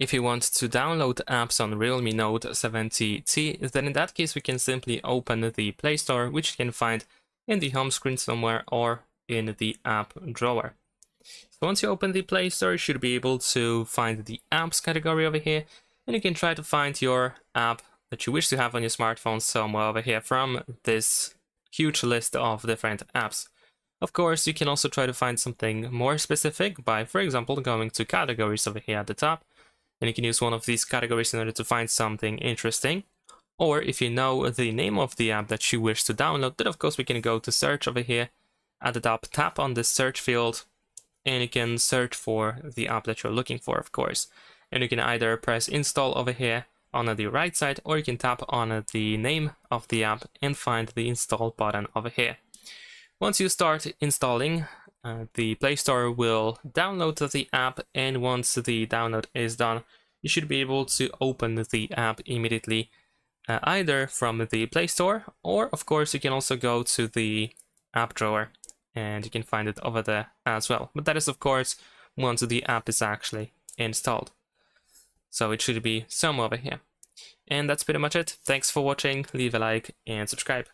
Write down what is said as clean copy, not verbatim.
If you want to download apps on Realme Note 70T, then in that case we can simply open the Play Store, which you can find in the home screen somewhere or in the app drawer. So once you open the Play Store, you should be able to find the apps category over here, and you can try to find your app that you wish to have on your smartphone somewhere over here from this huge list of different apps. Of course, you can also try to find something more specific by, for example, going to categories over here at the top, and you can use one of these categories in order to find something interesting. Or if you know the name of the app that you wish to download, then of course we can go to search over here at the top, tap on the search field, and you can search for the app that you're looking for, of course. And you can either press install over here on the right side, or you can tap on the name of the app and find the install button over here. Once you start installing, the Play Store will download the app, and once the download is done, you should be able to open the app immediately, either from the Play Store, or of course you can also go to the app drawer and you can find it over there as well. But that is of course once the app is actually installed. So it should be somewhere over here. And that's pretty much it. Thanks for watching, leave a like and subscribe.